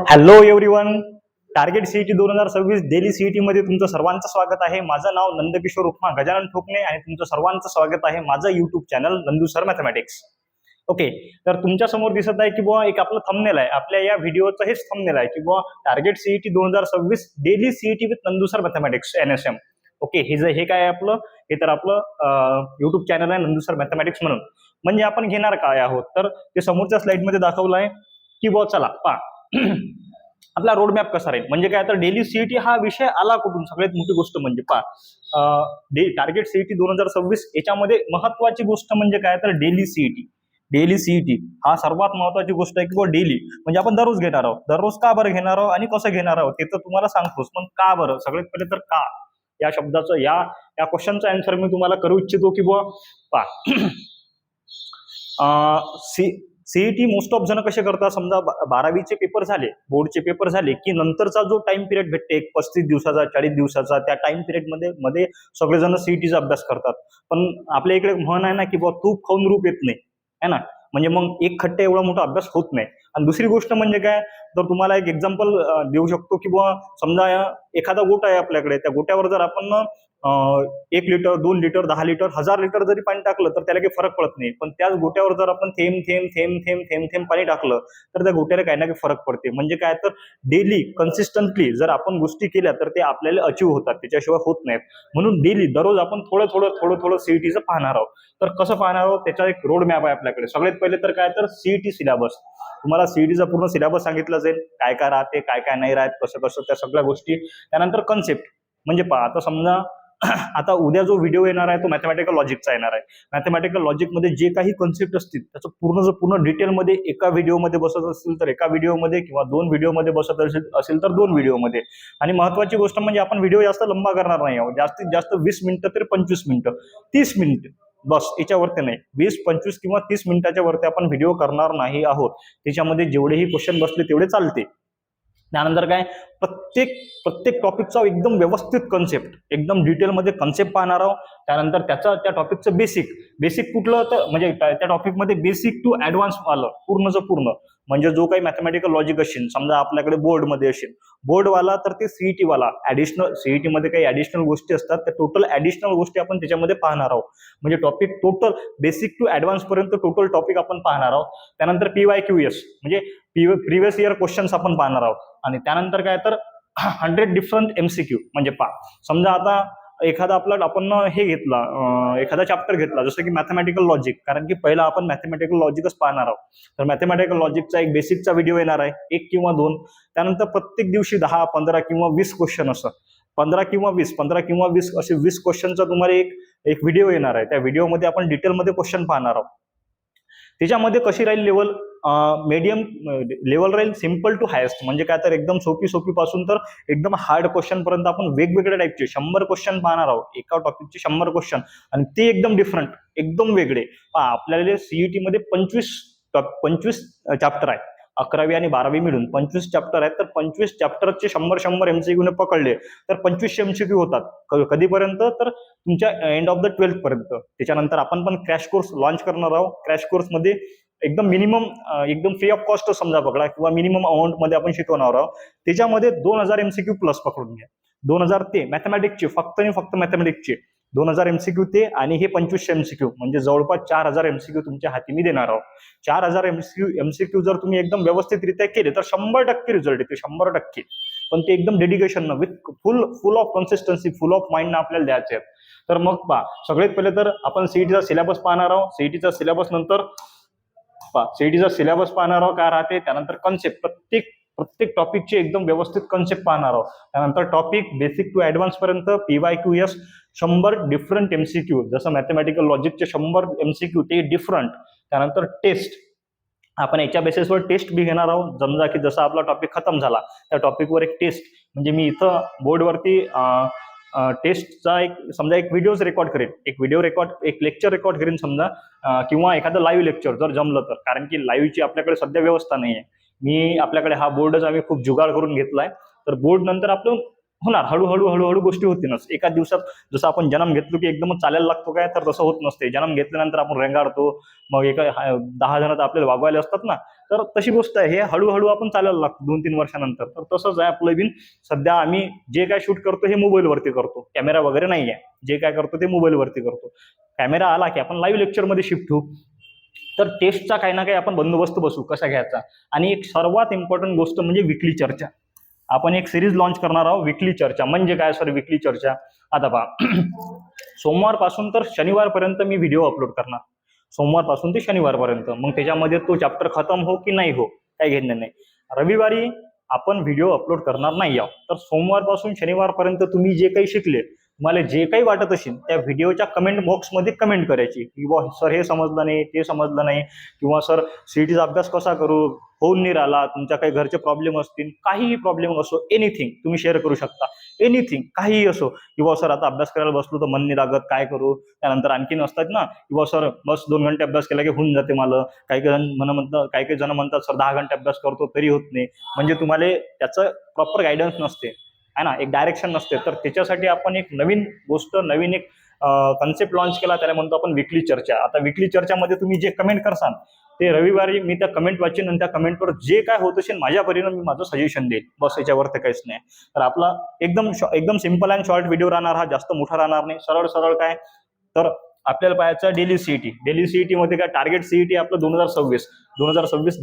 Hello everyone, target CET 2026 daily CET मध्ये तुमचं सर्वांचं स्वागत आहे. माझं नाव नंदकिशोर उपमा गजानन ठोकणे आणि तुमचं सर्वांचं स्वागत आहे माझं YouTube channel Nandu sir mathematics. Okay, तर तुमच्या समोर दिसत आहे की बुवा एक आपलं थंबनेल आहे. आपल्या या व्हिडिओचं हेच थंबनेल आहे की बुवा target CET 2026 daily CET with Nandu sir mathematics NSM. Okay, हे काय आहे आपलं? हे तर आपलं युट्यूब चॅनल आहे नंदू सर मॅथमॅटिक्स म्हणून. म्हणजे आपण घेणार काय आहोत तर ते समोरच्या स्लाइड मध्ये दाखवलं आहे की बुवा चला पहा आपला रोड मॅप कसा राहील. म्हणजे काय तर डेली सीईटी हा विषय आला कुठून? सगळ्यात मोठी गोष्ट म्हणजे पहा टार्गेट सीईटी 2026 याच्यामध्ये महत्वाची गोष्ट म्हणजे काय तर डेली सीईटी. डेली सीईटी हा सर्वात महत्वाची गोष्ट आहे की डेली म्हणजे आपण दररोज घेणार आहोत. दररोज का बरं घेणार आहोत आणि कसं घेणार आहोत ते तर तुम्हाला सांगतोच, पण का बरं? सगळ्यात पहिले तर का या शब्दाचं या क्वेश्चनचा आन्सर मी तुम्हाला करू इच्छितो की बुवा पहा सीईटी मोस्ट ऑफ जण कसे करतात, समजा 12वीचे पेपर झाले, बोर्डचे पेपर झाले की नंतरचा जो टाइम पिरियड भेटते 35 दिवसाचा 40 दिवसाचा, त्या टाइम पिरियड मध्ये सगळेजण सीईटीचा अभ्यास करतात. पण आपल्या इकडे म्हण आहे ना की बुवा तूप खाऊन रूप येत नाही, है ना. म्हणजे मग एक खट्टे एवढा मोठा अभ्यास होत नाही. आणि दुसरी गोष्ट म्हणजे काय तर तुम्हाला एक एक्झाम्पल देऊ शकतो की बुवा समजा एखादा गोटा आहे आपल्याकडे, त्या गोट्यावर जर आपण 1 लिटर 2 लिटर 10 लिटर 1000 लिटर जरी पाणी टाकलं तर त्याला काही फरक पडत नाही. पण त्याच गोट्यावर जर आपण थेंब थेंब थेंब थेंब थेंब थेंब पाणी टाकलं तर त्या गोट्याला काही ना काही फरक पडते. म्हणजे काय तर डेली कन्सिस्टंटली जर आपण गोष्टी केल्या तर ते आपल्याला अचीव होतात, त्याच्याशिवाय होत नाहीत. म्हणून डेली दररोज आपण थोडं थोडं थोडं थोडं सीईटीचं पाहणार आहोत. तर कसं पाहणार आहोत त्याचा एक रोड मॅप आहे आपल्याकडे. सगळ्यात पहिले तर काय तर सीईटी सिलेबस. तुम्हाला सीईटीचा पूर्ण सिलेबस सांगितलं जाईल, काय काय राहते काय काय नाही राहत, कसं कसं त्या सगळ्या गोष्टी. त्यानंतर कन्सेप्ट म्हणजे पहा आता समजा आता उद्या जो व्हिडिओ येणार आहे तो मॅथमॅटिकल लॉजिकचा येणार आहे. मॅथमॅटिकल लॉजिकमध्ये जे काही कन्सेप्ट असतील त्याचं पूर्ण डिटेलमध्ये एका व्हिडिओमध्ये बसत असतील तर एका व्हिडिओमध्ये, किंवा 2 व्हिडिओमध्ये बसत असेल तर 2 व्हिडिओमध्ये. आणि महत्वाची गोष्ट म्हणजे आपण व्हिडिओ जास्त लंबा करणार नाही आहोत. जास्तीत जास्त 20 मिनिटं तर 25 मिनिटं 30 मिनिटं बस, याच्यावरती नाही. 20 25 किंवा 30 मिनिटाच्या वरती आपण व्हिडिओ करणार नाही आहोत. त्याच्यामध्ये जेवढेही क्वेश्चन बसले तेवढे चालते. त्यानंतर काय प्रत्येक टॉपिकचा एकदम व्यवस्थित कन्सेप्ट, एकदम डिटेलमध्ये कन्सेप्ट पाहणार आहोत. त्यानंतर त्या टॉपिकचं बेसिक कुठलं तर म्हणजे त्या टॉपिकमध्ये बेसिक टू ऍडव्हान्स आलं पूर्णचं पूर्ण. म्हणजे जो काही मॅथमॅटिकल लॉजिक असेल, समजा आपल्याकडे बोर्डमध्ये असेल बोर्डवाला, तर ते सीईटी वाला ऍडिशनल, सीईटी मध्ये काही ऍडिशनल गोष्टी असतात त्या टोटल ऍडिशनल गोष्टी आपण त्याच्यामध्ये पाहणार आहोत. म्हणजे topic total basic to advance पर्यंत टोटल टॉपिक आपण पाहणार आहोत. त्यानंतर PYQS म्हणजे प्रिव्हियस इयर क्वेश्चन्स आपण पाहणार आहोत. आणि त्यानंतर काय तर 100 डिफरंट MCQ. म्हणजे समजा आता एखादा आपण हे घेतला, एखादा चॅप्टर घेतला जसं की मॅथमॅटिकल लॉजिक, कारण की पहिला आपण मॅथमॅटिकल लॉजिकच पाहणार आहोत. तर मॅथमॅटिकल लॉजिकचा एक बेसिकचा व्हिडिओ येणार आहे, 1 किंवा 2. त्यानंतर प्रत्येक दिवशी 10 15 किंवा 20 क्वेश्चन असं 15 किंवा 20 असे 20 क्वेश्चनचा तुम्हाला एक व्हिडिओ येणार आहे. त्या व्हिडिओमध्ये आपण डिटेलमध्ये क्वेश्चन पाहणार आहोत. त्याच्यामध्ये कशी राहील लेवल, मीडियम लेवल राहील, सिम्पल टू हायेस्ट. म्हणजे काय तर एकदम सोपी पासून तर एकदम हार्ड क्वेश्चन पर्यंत आपण वेगवेगळ्या टाईपचे 100 क्वेश्चन पाहणार आहोत. एका टॉपिकचे 100 क्वेश्चन आणि ते एकदम डिफरंट, एकदम वेगळे. आपल्याला सीईटी मध्ये 25 चॅप्टर आहे. 11वी आणि 12वी मिळून 25 चॅप्टर आहेत. तर 25 चॅप्टरचे 100 MCQ ने पकडले तर 2500 MCQ होतात. कधीपर्यंत तर तुमच्या एंड ऑफ द 12th पर्यंत. त्याच्यानंतर आपण पण क्रॅश कोर्स लॉन्च करणार आहोत. क्रॅश कोर्स मध्ये एकदम मिनिमम, एकदम फ्री ऑफ कॉस्ट समजा पकडा, किंवा मिनिमम अमाऊंट मध्ये आपण शिकवणार आहोत. त्याच्यामध्ये 2000 MCQ प्लस पकडून घ्या. 2000 ते मॅथमॅटिक्सचे, फक्त आणि फक्त मॅथमॅटिक्सचे 2000 MCQ ते, आणि हे 2500 MCQ म्हणजे जवळपास 4000 MCQ तुमच्या हाती मी देणार आहोत. 4000 MCQ जर तुम्ही एकदम व्यवस्थितरित्या केले तर 100% रिझल्ट येते, 100%. पण ते एकदम dedication with full of consistency, full of mind आपल्याला द्यायचे आहेत. तर मग सगळ्यात पहिले तर आपण सीईटीचा सिलेबस पाहणार आहोत. सीईटीचा सिलेबस पाहणार आहोत काय राहते. त्यानंतर कन्सेप्ट, प्रत्येक टॉपिकचे एकदम व्यवस्थित कन्सेप्ट पाहणार आहोत. त्यानंतर टॉपिक बेसिक टू ऍडव्हान्स पर्यंत PYQS 100 डिफरंट MCQ, जसं मॅथमॅटिकल लॉजिकचे 100 MCQ ते डिफरंट. त्यानंतर टेस्ट, आपण याच्या बेसिसवर टेस्ट बी घेणार आहोत. समजा की जसा आपला टॉपिक खतम झाला त्या टॉपिकवर एक टेस्ट, म्हणजे मी इथं बोर्डवरती टेस्टचा एक व्हिडिओ रेकॉर्ड करेन, एक लेक्चर रेकॉर्ड करेन समजा, किंवा एखादं लाईव्ह लेक्चर जर जमलं तर. कारण की लाईव्हची आपल्याकडे सध्या व्यवस्था नाही आहे. आपल्याकडे हा बोर्डच आम्ही खूप जुगाड करून घेतलाय. तर बोर्ड नंतर आपलं होणार, हळूहळू हळूहळू गोष्टी होतीलच. एका दिवसात जसं आपण जन्म घेतलो की एकदमच चालायला लागतो काय, तर तसं होत नसते. जन्म घेतल्यानंतर आपण रेंगाळतो, मग 10 जण तर आपल्याला वागवायला असतात ना, तर तशी गोष्ट आहे. हे हळूहळू आपण चालायला लागतो 2-3 वर्षानंतर. तर तसंच आहे आपलं बिन. सध्या आम्ही जे काय शूट करतो हे मोबाईलवरती करतो, कॅमेरा वगैरे नाही आहे. जे काय करतो ते मोबाईलवरती करतो. कॅमेरा आला की आपण लाईव्ह लेक्चरमध्ये शिफ्ट होऊ. तर टेस्टचा काही ना काही आपण बंदोबस्त बसू कसा घ्यायचा. आणि एक सर्वात इम्पॉर्टंट गोष्ट म्हणजे विकली चर्चा. आपण एक सिरीज लॉन्च करणार आहोत, विकली चर्चा. म्हणजे काय सर विकली चर्चा? आता पहा, सोमवारपासून तर शनिवारपर्यंत मी व्हिडिओ अपलोड करणार. सोमवारपासून ते शनिवारपर्यंत. मग त्याच्यामध्ये तो चॅप्टर खतम हो की नाही हो, काही घेणं नाही. रविवारी आपण व्हिडिओ अपलोड करणार नाही आहोत. तर सोमवारपासून शनिवारपर्यंत तुम्ही जे काही शिकले, तुम्हाला जे काही वाटत असेल त्या व्हिडिओच्या कमेंट बॉक्समध्ये कमेंट करायची की बुवा सर हे समजलं नाही, ते समजलं नाही, किंवा सर सीईटीचा अभ्यास कसा करू, होऊन नाही राहिला, तुमच्या काही घरचे प्रॉब्लेम असतील, काहीही प्रॉब्लेम असो, एनिथिंग तुम्ही शेअर करू शकता. एनिथिंग काहीही असो, किंवा सर आता अभ्यास करायला बसलो तर मन नाही लागत, काय करू. त्यानंतर आणखीन असतात ना, किंवा सर बस 2 घंटे अभ्यास केला की होऊन जाते मला. काही काही जण म्हणतात सर 10 घंटे अभ्यास करतो तरी होत नाही. म्हणजे तुम्हाला त्याचं प्रॉपर गायडन्स नसते आहे ना, एक डायरेक्शन नसते. तर त्याच्यासाठी आपण एक नवीन गोष्ट, नवीन एक कन्सेप्ट लॉन्च केला, त्याला म्हणतो आपण विकली चर्चा. आता विकली चर्चामध्ये तुम्ही जे कमेंट करसाल ते रविवारी मी त्या कमेंट वाचीन आणि त्या कमेंटवर जे काय होत असेल माझ्या परीनं मी माझं सजेशन देईल. बस याच्यावर तर काहीच नाही. तर आपला एकदम सिम्पल अँड शॉर्ट व्हिडिओ राहणार हा, जास्त मोठा राहणार नाही. सरळ सरळ काय तर आपल्याला पाहायचं डेली सीईटी. डेली सीईटी मध्ये काय टार्गेट सीईटी आपलं 2026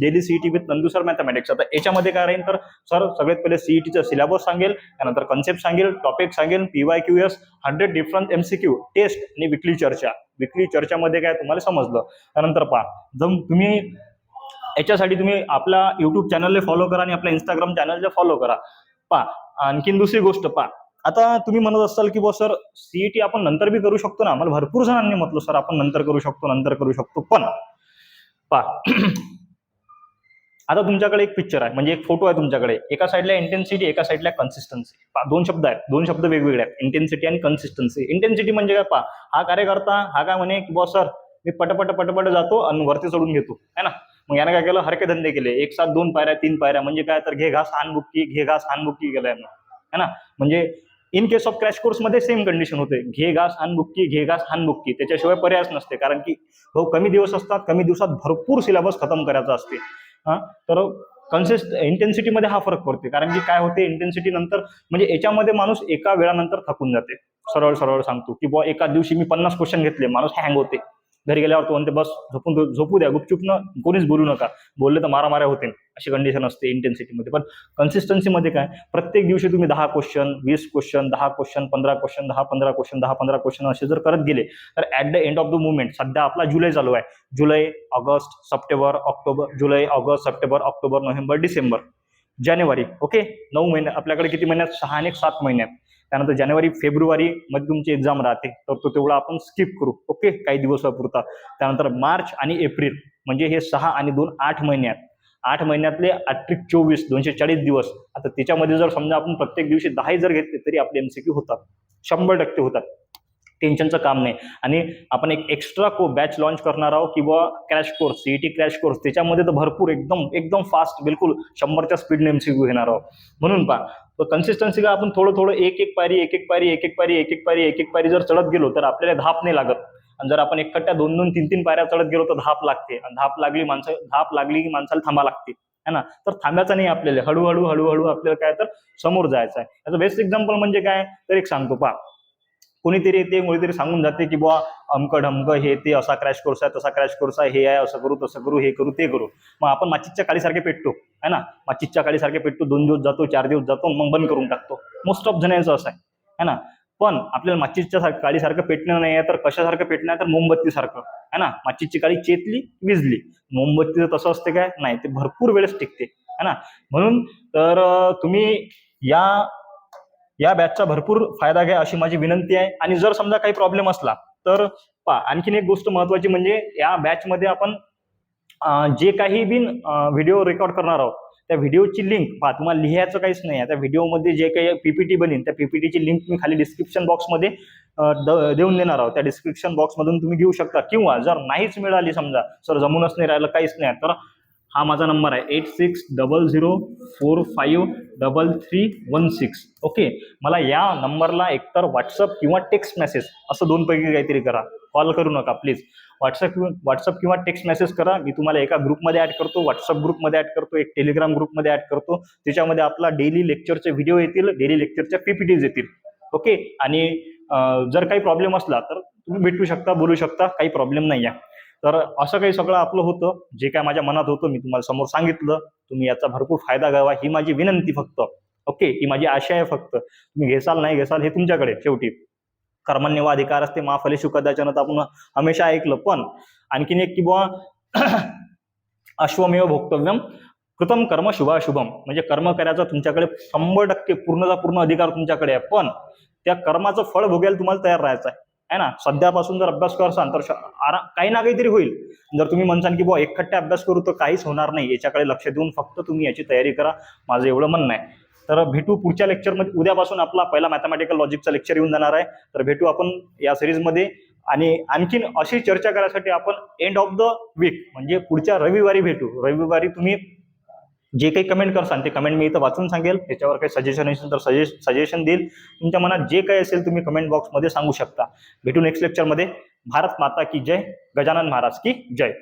डेली सीईटी विथ नंदुसर मॅथमॅटिक्स. आता याच्यामध्ये काय राहील तर सर सगळ्यात पहिले सीईटीचा सिलेबस सांगेल, त्यानंतर कन्सेप्ट सांगेल, टॉपिक सांगेल, PYQS, 100 डिफरंट MCQ, टेस्ट आणि विकली चर्चा. विकली चर्चामध्ये काय तुम्हाला समजलं. त्यानंतर पहा, जर तुम्ही याच्यासाठी तुम्ही आपला युट्यूब चॅनलला फॉलो करा आणि आपल्या इंस्टाग्राम चॅनलला फॉलो करा. पहा, आणखीन दुसरी गोष्ट पहा, आता तुम्ही म्हणत असाल की बॉस सर सीईटी आपण नंतर बी करू शकतो ना. मला भरपूर जणांनी म्हटलं सर आपण नंतर करू शकतो. पण पहा, आता तुमच्याकडे एक पिक्चर आहे, म्हणजे एक फोटो आहे तुमच्याकडे. एका साईडला इंटेन्सिटी, एका साईडला कन्सिस्टन्सी. दोन शब्द आहेत, दोन शब्द वेगवेगळे आहेत, इंटेन्सिटी आणि कन्सिस्टन्सी. इंटेन्सिटी म्हणजे काय पहा, हा कार्यकर्ता हा काय म्हणे की बॉस सर मी पटपट जातो आणि वरती चढून घेतो है ना. मग यानं काय केलं, हरके धंदे केले. एक साथ 2 पायऱ्या 3 पायऱ्या, म्हणजे काय तर घे घास हान बुक्की केलं यानं है ना. म्हणजे in case of crash course मध्ये सेम कंडिशन होते, घे घास हान बुक्की. त्याच्याशिवाय पर्यायच नसते, कारण की भाऊ कमी दिवस असतात, कमी दिवसात भरपूर सिलेबस खतम करायचा असते. तर इंटेन्सिटीमध्ये हा फरक पडते. कारण की काय होते, इंटेन्सिटी नंतर म्हणजे याच्यामध्ये माणूस एका वेळानंतर थकून जाते. सरळ सांगतो की बुवा एका दिवशी मी 50 क्वेश्चन घेतले, माणूस हँग होते. घरी गेल्यावर तो म्हणते बस झोपू द्या गुपचूप न, कोणीच बोलू नका, बोलले तर मारामाऱ्या होते, अशी कंडिशन असते इंटेन्सिटीमध्ये. पण कन्सिस्टन्सीमध्ये काय, प्रत्येक दिवशी तुम्ही 10 question, 20 question, 10 question, 15 question, 10-15 question असे जर करत गेले तर at the end of the movement, सध्या आपला जुलै चालू आहे, जुलै, ऑगस्ट, सप्टेंबर, ऑक्टोबर, नोव्हेंबर, डिसेंबर, जानेवारी, ओके, 9 महिने आपल्याकडे. किती महिन्यात, 6 आणि 7 महिन्यात. त्यानंतर जानेवारी फेब्रुवारी मध्ये तुमची एक्झाम राहते, तर तो तेवढा आपण स्किप करू, ओके, काही दिवसापुरता. त्यानंतर मार्च आणि एप्रिल, म्हणजे हे 6 आणि 2 8 महिन्यात. 8 महिन्यातले 24 240 दिवस. आता त्याच्यामध्ये जर समजा आपण प्रत्येक दिवशी 10 जर घेतले तरी आपले MCQ होतात, 100% होतात. टेन्शनचं काम नाही. आणि आपण एक एक्स्ट्रा बॅच लॉन्च करणार आहोत किंवा crash course, CET crash course. त्याच्यामध्ये तर भरपूर एकदम फास्ट, बिलकुल 100च्या स्पीडने MCQ घेणार आहोत. म्हणून पहा, कन्सिस्टन्सी का आपण थोडं एक पायरी जर चढत गेलो तर आपल्याला धाप नाही लागत. आणि जर आपण एकट्या 2-2, 3-3 पायऱ्या चढत गेलो तर धाप लागते. आणि धाप लागली की माणसाला थांबा लागते है ना. तर थांबायचं नाही आपल्याला, हळूहळू आपल्याला काय तर समोर जायचं आहे. याचं बेस्ट एक्झाम्पल म्हणजे काय तर एक सांगतो पहा, कोणीतरी सांगून जाते की बुवा अमकं ढमकं हे ते, असा क्रॅश कोर्स आहे, तसा क्रॅश कोर्स आहे, हे आहे, असं करू तसं करू, हे करू ते करू. मग आपण माचीच्या काळीसारखे पेटतो है ना, माचीच्या काळीसारखे पेटतो, 2 दिवस जातो, 4 दिवस जातो, मग बंद करून टाकतो. मोस्ट ऑफ जणांचं असं आहे ना. पण आपल्याला माचीच्या काळीसारखं पेटणं नाही आहे, तर कशासारखं पेटणं आहे, तर मोमबत्तीसारखं है ना. माचीची काळी चेतली विजली, मोमबत्तीचं तसं असते काय नाही, ते भरपूर वेळेस टिकते है ना. म्हणून तर तुम्ही या बॅचचा भरपूर फायदा घ्या अशी माझी विनंती आहे. आणि जर समजा काही प्रॉब्लेम असला तर आणखीन एक गोष्ट महत्वाची म्हणजे या बॅचमध्ये आपण जे काही बी व्हिडिओ रेकॉर्ड करणार आहोत त्या व्हिडिओची लिंक तुम्हाला लिहायचं काहीच नाही आहे. त्या व्हिडिओमध्ये जे काही PPT बनेल त्या PPTची लिंक मी खाली डिस्क्रिप्शन बॉक्समध्ये देऊन देणार आहोत. त्या डिस्क्रिप्शन बॉक्समधून तुम्ही घेऊ शकता. किंवा जर नाहीच मिळाली, समजा सर जमूनच नाही राहिलं, काहीच नाही, तर हा माझा नंबर आहे 8600453316. ओके, मला या नंबरला एकतर व्हॉट्सअप किंवा टेक्स्ट मेसेज असं दोनपैकी काहीतरी करा. कॉल करू नका प्लीज. व्हॉट्सअप किंवा टेक्स्ट मेसेज करा. मी तुम्हाला एका ग्रुपमध्ये ऍड करतो, व्हॉट्सअप ग्रुपमध्ये ऍड करतो, एक टेलिग्राम ग्रुपमध्ये ऍड करतो. त्याच्यामध्ये आपला डेली लेक्चरचे व्हिडिओ येतील, डेली लेक्चरच्या PPTs येतील. ओके, आणि जर काही प्रॉब्लेम असला तर तुम्ही भेटू शकता, बोलू शकता, काही प्रॉब्लेम नाही आहे. तर असं काही सगळं आपलं होतं, जे काय माझ्या मनात होतं मी तुम्हाला समोर सांगितलं. तुम्ही याचा भरपूर फायदा घ्यावा ही माझी विनंती फक्त. ओके, ही माझी आशा आहे फक्त. तुम्ही घेसाल नाही घेसाल हे तुमच्याकडे. शेवटी कर्मण्येव अधिकारस्ते मा फलेषु कदाचन तर आपण हमेशा ऐकलं. पण आणखीन एक की बुवा अश्वमेव भोक्तव्यम कृतम कर्म शुभाशुभम, म्हणजे कर्म करायचा तुमच्याकडे 100% पूर्णचा पूर्ण अधिकार तुमच्याकडे आहे. पण त्या कर्माचं फळ भोगायला तुम्हाला तयार राहायचं आहे ना. सध्यापासून जर अभ्यास करसाल तर काही ना काहीतरी होईल. जर तुम्ही म्हणसाल की बुवा एकखट्टे अभ्यास करू तर काहीच होणार नाही, याच्याकडे लक्ष देऊन फक्त तुम्ही याची तयारी करा, माझं एवढं म्हणणं आहे. तर भेटू पुढच्या लेक्चरमध्ये. उद्यापासून आपला पहिला मॅथमॅटिकल लॉजिकचा लेक्चर येऊन जाणार आहे. तर भेटू आपण या सिरीजमध्ये. आणि आणखीन अशी चर्चा करायसाठी आपण एंड ऑफ द वीक म्हणजे पुढच्या रविवारी भेटू. रविवारी तुम्ही जे काही कमेंट करसाल ते कमेंट मी इथं वाचून सांगेल. त्याच्यावर काही सजेशन असेल तर सजेशन देईल. तुमच्या मनात जे काही असेल तुम्ही कमेंट बॉक्समध्ये सांगू शकता. भेटू नेक्स्ट लेक्चरमध्ये. भारत माता की जय. गजानन महाराज की जय.